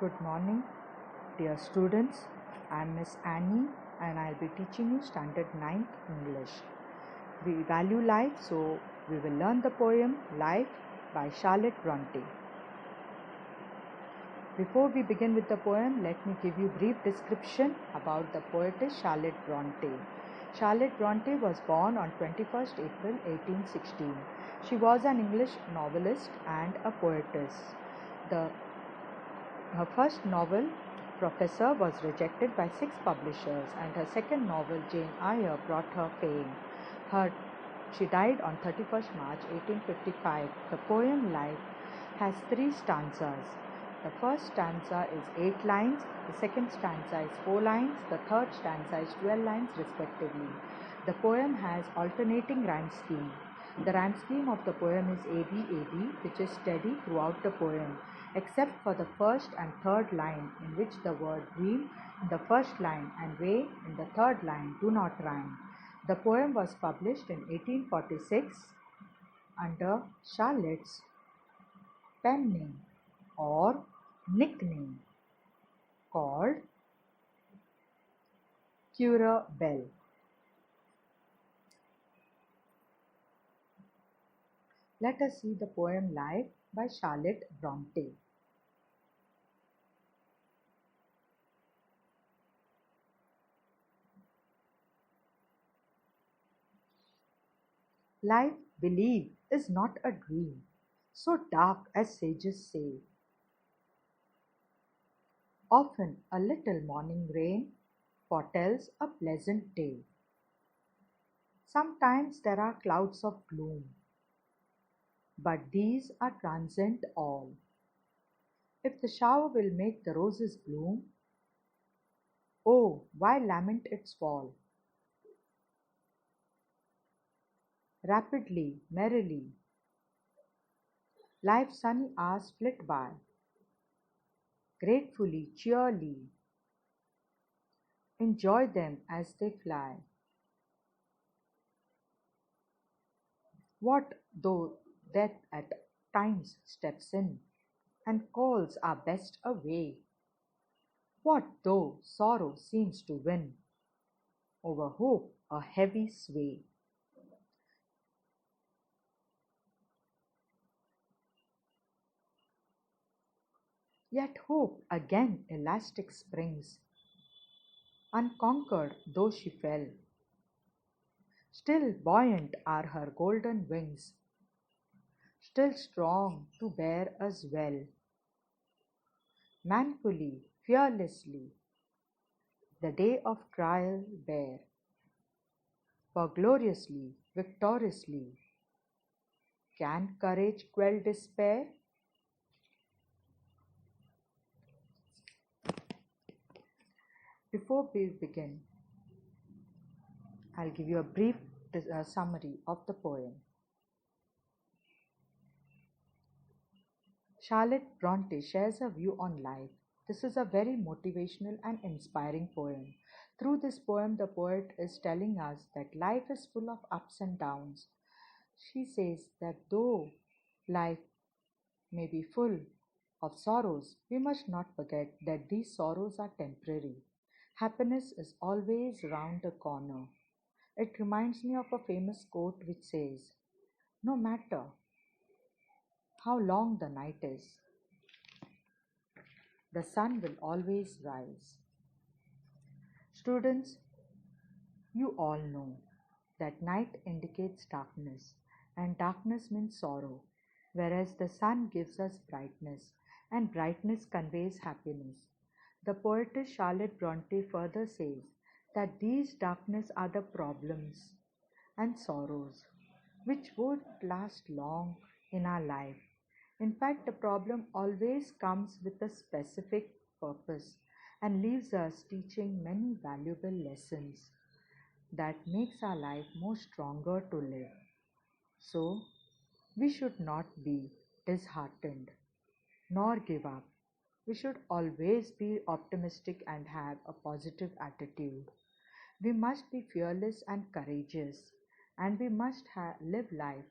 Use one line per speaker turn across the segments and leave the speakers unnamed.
Good morning, dear students. I am Miss Annie and I'll be teaching you Standard 9th English. We value life, so we will learn the poem Life by Charlotte Bronte. Before we begin with the poem, let me give you a brief description about the poetess Charlotte Bronte. Charlotte Bronte was born on 21st April 1816. She was an English novelist and a poetess. Her first novel, Professor, was rejected by 6 publishers, and her second novel, Jane Eyre, brought her fame. She died on 31st March 1855. The poem Life has 3 stanzas. The first stanza is 8 lines, the second stanza is 4 lines, the third stanza is 12 lines respectively. The poem has alternating rhyme scheme. The rhyme scheme of the poem is ABAB, which is steady throughout the poem, except for the first and third line, in which the word dream in the first line and way in the third line do not rhyme. The poem was published in 1846 under Charlotte's pen name or nickname called Cura Bell. Let us see the poem Life by Charlotte Bronte. Life, believe, is not a dream, so dark as sages say. Often a little morning rain foretells a pleasant day. Sometimes there are clouds of gloom, but these are transient all. If the shower will make the roses bloom, oh, why lament its fall? Rapidly, merrily, life's sunny hours flit by. Gratefully, cheerily, enjoy them as they fly. What though death at times steps in and calls our best away? What though sorrow seems to win over hope a heavy sway? Yet hope again elastic springs, unconquered though she fell. Still buoyant are her golden wings, still strong to bear us well. Manfully, fearlessly, the day of trial bear, for gloriously, victoriously, can courage quell despair? Before we begin, I'll give you a brief summary of the poem. Charlotte Bronte shares her view on life. This is a very motivational and inspiring poem. Through this poem, the poet is telling us that life is full of ups and downs. She says that though life may be full of sorrows, we must not forget that these sorrows are temporary. Happiness is always round the corner. It reminds me of a famous quote which says, "No matter how long the night is, the sun will always rise." Students, you all know that night indicates darkness, and darkness means sorrow, whereas the sun gives us brightness, and brightness conveys happiness. The poetess Charlotte Bronte further says that these darkness are the problems and sorrows which won't last long in our life. In fact, the problem always comes with a specific purpose and leaves us teaching many valuable lessons that makes our life more stronger to live. So, we should not be disheartened nor give up. We should always be optimistic and have a positive attitude. We must be fearless and courageous, and we must live life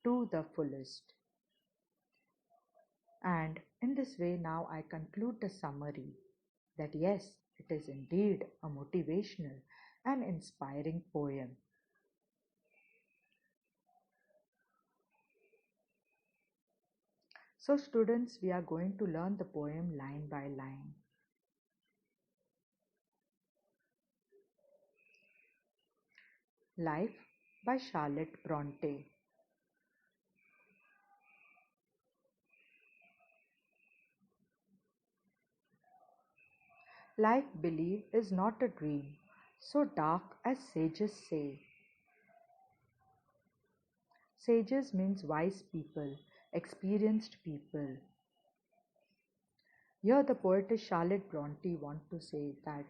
to the fullest. And in this way, now I conclude the summary that yes, it is indeed a motivational and inspiring poem. So, students, we are going to learn the poem line by line. Life by Charlotte Bronte. Life, believe, is not a dream, so dark as sages say. Sages means wise people, experienced people. Here the poetess Charlotte Bronte want to say that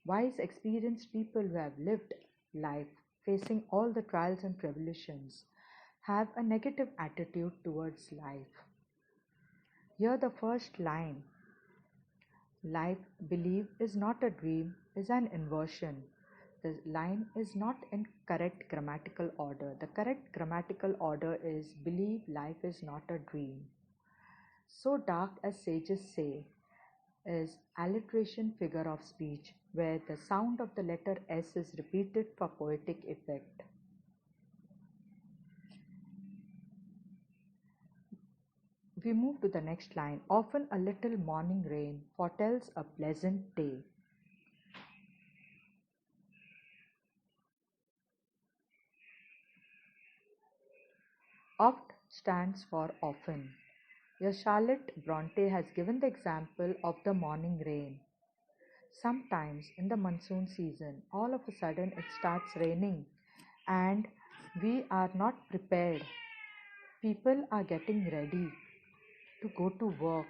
wise, experienced people who have lived life facing all the trials and tribulations have a negative attitude towards life. Here the first line, life, believe, is not a dream, is an inversion. The line is not in correct grammatical order. The correct grammatical order is believe life is not a dream. So dark as sages say is alliteration figure of speech where the sound of the letter S is repeated for poetic effect. We move to the next line. Often a little morning rain foretells a pleasant day. Oft stands for often. Here Charlotte Bronte has given the example of the morning rain. Sometimes in the monsoon season, all of a sudden it starts raining and we are not prepared. People are getting ready to go to work.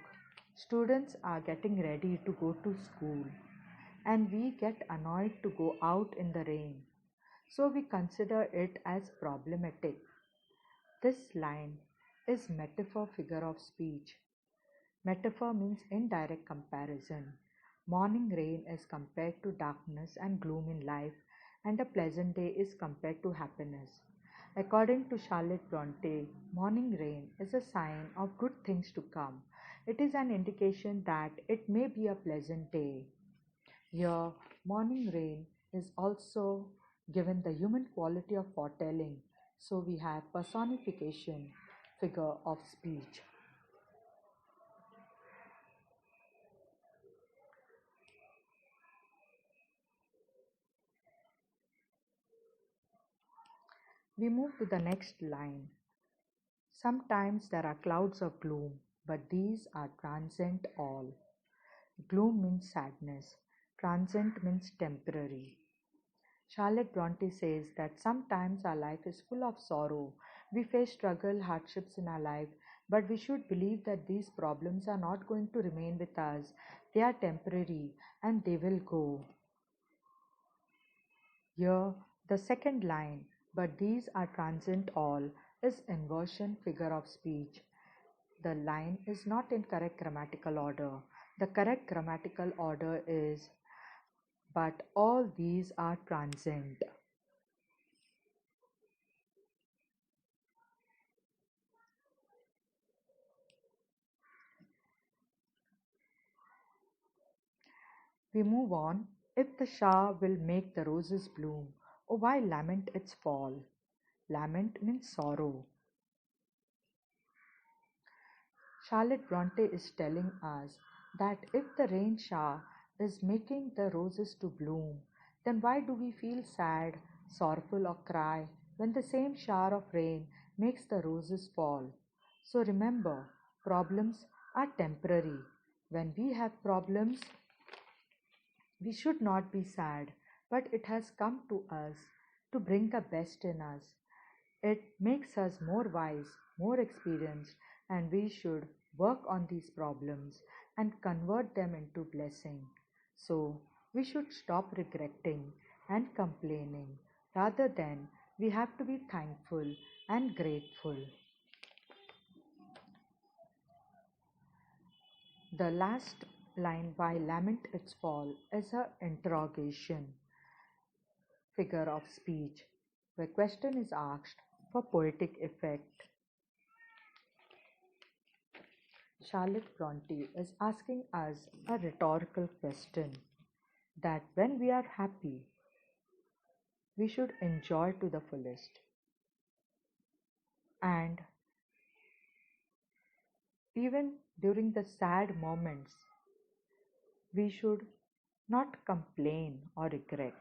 Students are getting ready to go to school. And we get annoyed to go out in the rain. So we consider it as problematic. This line is metaphor figure of speech. Metaphor means indirect comparison. Morning rain is compared to darkness and gloom in life, and a pleasant day is compared to happiness. According to Charlotte Bronte, morning rain is a sign of good things to come. It is an indication that it may be a pleasant day. Here, morning rain is also given the human quality of foretelling, so we have personification figure of speech. We move to the next line. Sometimes there are clouds of gloom, but these are transient all. Gloom means sadness, transient means temporary. Charlotte Bronte says that sometimes our life is full of sorrow. We face struggle, hardships in our life, but we should believe that these problems are not going to remain with us. They are temporary and they will go. Here, the second line, but these are transient all, is inversion figure of speech. The line is not in correct grammatical order. The correct grammatical order is, but all these are transient. We move on. If the shower will make the roses bloom, oh, why lament its fall? Lament means sorrow. Charlotte Bronte is telling us that if the rain shower is making the roses to bloom, then why do we feel sad, sorrowful, or cry when the same shower of rain makes the roses fall? So remember, problems are temporary. When we have problems, we should not be sad, but it has come to us to bring the best in us. It makes us more wise, more experienced, and we should work on these problems and convert them into blessing. So, we should stop regretting and complaining. Rather than, we have to be thankful and grateful. The last line, "Why lament its fall," is a interrogation figure of speech where question is asked for poetic effect. Charlotte Bronte is asking us a rhetorical question that when we are happy, we should enjoy to the fullest. And even during the sad moments, we should not complain or regret,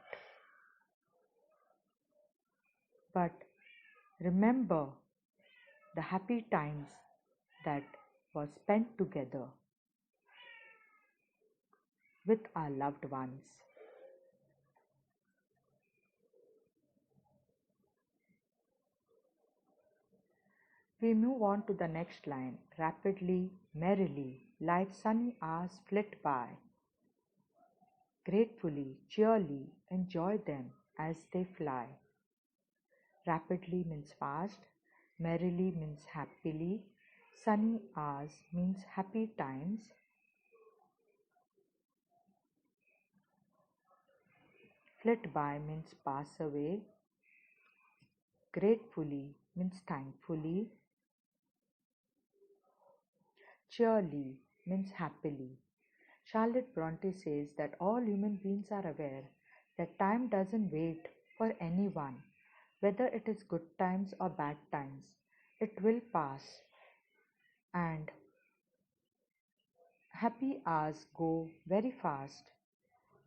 but remember the happy times that were spent together with our loved ones. We move on to the next line. Rapidly, merrily, life's sunny hours flit by. Gratefully, cheerily, enjoy them as they fly. Rapidly means fast, merrily means happily, sunny hours means happy times, flit by means pass away, gratefully means thankfully, cheerily means happily. Charlotte Bronte says that all human beings are aware that time doesn't wait for anyone, whether it is good times or bad times. It will pass, and happy hours go very fast,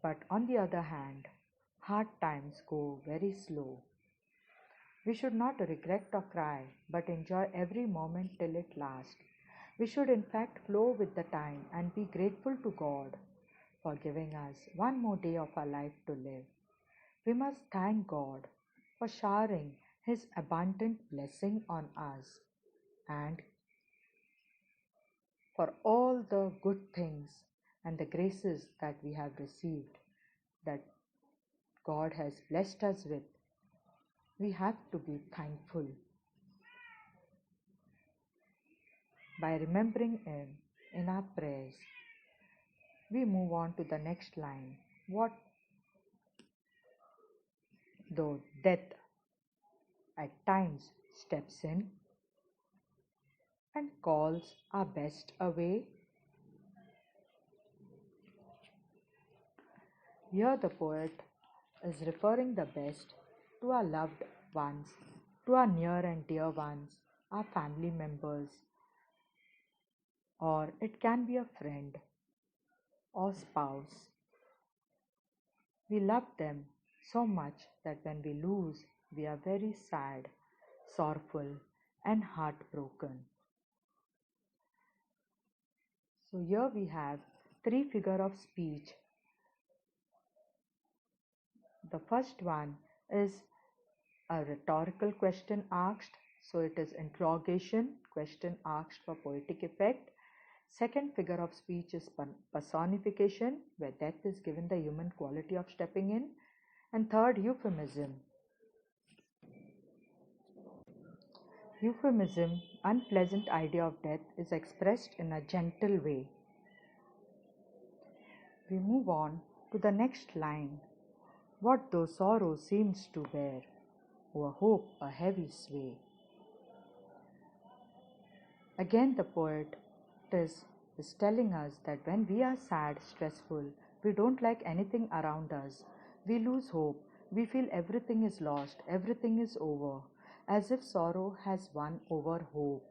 but on the other hand, hard times go very slow. We should not regret or cry, but enjoy every moment till it lasts. We should in fact flow with the time and be grateful to God for giving us one more day of our life to live. We must thank God for showering His abundant blessing on us and for all the good things and the graces that we have received, that God has blessed us with. We have to be thankful by remembering Him in our prayers. We move on to the next line. What though death at times steps in and calls our best away? Here the poet is referring the best to our loved ones, to our near and dear ones, our family members, or it can be a friend or spouse. We love them so much that when we lose, we are very sad, sorrowful, and heartbroken. So here we have three figure of speech. The first one is a rhetorical question asked, so it is interrogation, question asked for poetic effect. Second figure of speech is personification, where death is given the human quality of stepping in. And third, euphemism. Euphemism, unpleasant idea of death, is expressed in a gentle way. We move on to the next line. What though sorrow seems to bear, o'er hope a heavy sway. Again the poet is telling us that when we are sad, stressful, we don't like anything around us, we lose hope, we feel everything is lost, everything is over, as if sorrow has won over hope.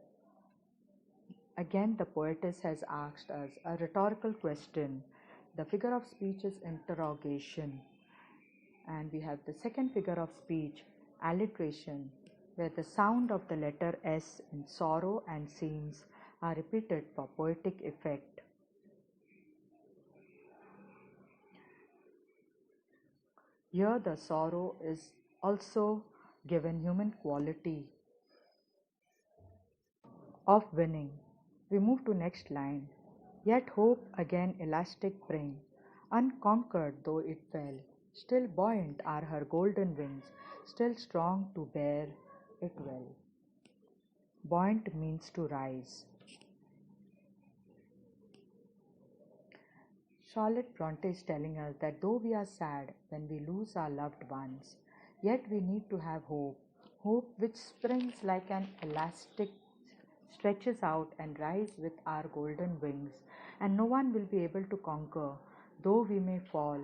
Again the poetess has asked us a rhetorical question. The figure of speech is interrogation. And we have the second figure of speech, alliteration, where the sound of the letter S in sorrow and seems are repeated for poetic effect. Here the sorrow is also given human quality of winning. We move to next line. Yet hope again elastic bring, unconquered though it fell, still buoyant are her golden wings, still strong to bear it well. Buoyant means to rise. Charlotte Bronte is telling us that though we are sad when we lose our loved ones, yet we need to have hope, hope which springs like an elastic stretches out and rise with our golden wings, and no one will be able to conquer. Though we may fall,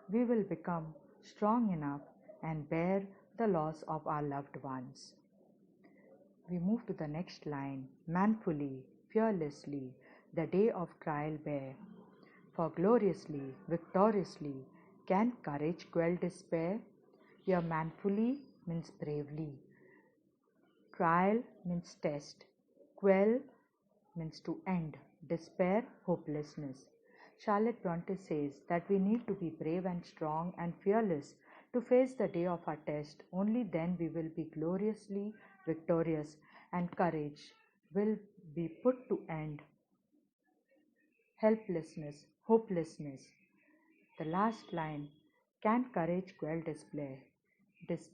we will become strong enough and bear the loss of our loved ones. We move to the next line. Manfully, fearlessly, the day of trial bear. For gloriously, victoriously, can courage quell despair? Here, manfully means bravely. Trial means test. Quell means to end. Despair, hopelessness. Charlotte Bronte says that we need to be brave and strong and fearless to face the day of our test. Only then we will be gloriously victorious, and courage will be put to end. Helplessness, hopelessness. The last line, can courage quell despair? This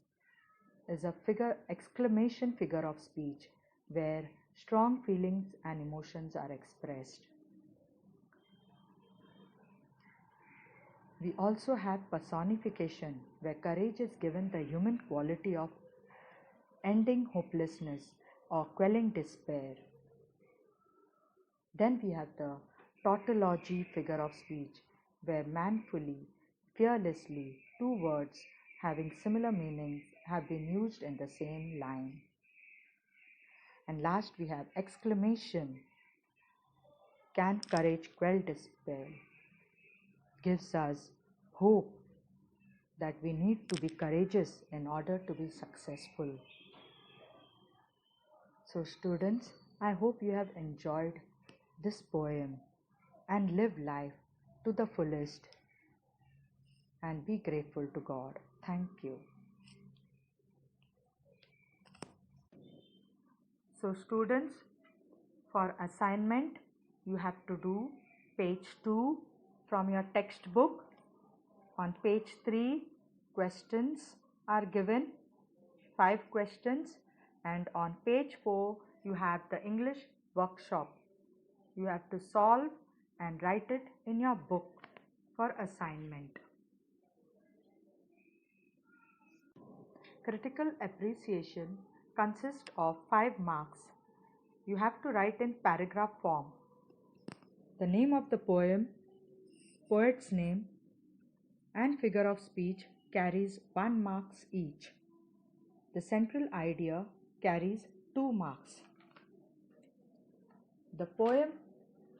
is a exclamation figure of speech where strong feelings and emotions are expressed. We also have personification, where courage is given the human quality of ending hopelessness or quelling despair. Then we have the tautology figure of speech, where manfully, fearlessly, two words having similar meanings have been used in the same line. And last we have exclamation, can courage quell despair? Gives us hope that we need to be courageous in order to be successful. So students, I hope you have enjoyed this poem and live life to the fullest and be grateful to God. Thank you. So students, for assignment, you have to do page 2 from your textbook. On page 3, questions are given, 5 questions, and on page 4, you have the English workshop. You have to solve and write it in your book for assignment. Critical appreciation consists of 5 marks. You have to write in paragraph form the name of the poem, poet's name, and figure of speech carries 1 marks each. The central idea carries 2 marks. The poem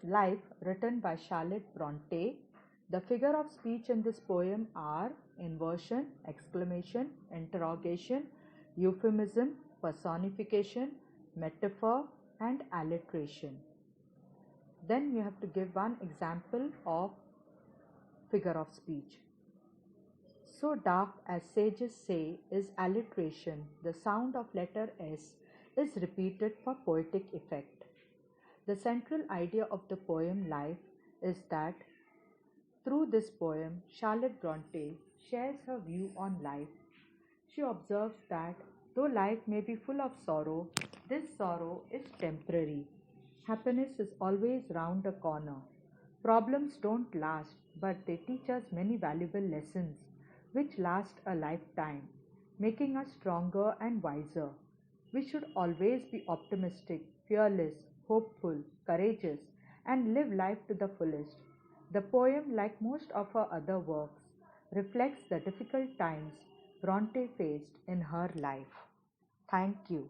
Life, written by Charlotte Bronte. The figure of speech in this poem are inversion, exclamation, interrogation, euphemism, personification, metaphor, and alliteration. Then you have to give one example of figure of speech. So dark, as sages say, is alliteration. The sound of letter S is repeated for poetic effect. The central idea of the poem Life is that through this poem, Charlotte Bronte shares her view on life. She observes that though life may be full of sorrow, this sorrow is temporary. Happiness is always round a corner. Problems don't last, but they teach us many valuable lessons which last a lifetime, making us stronger and wiser. We should always be optimistic, fearless, hopeful, courageous, and live life to the fullest. The poem, like most of her other works, reflects the difficult times Bronte faced in her life. Thank you.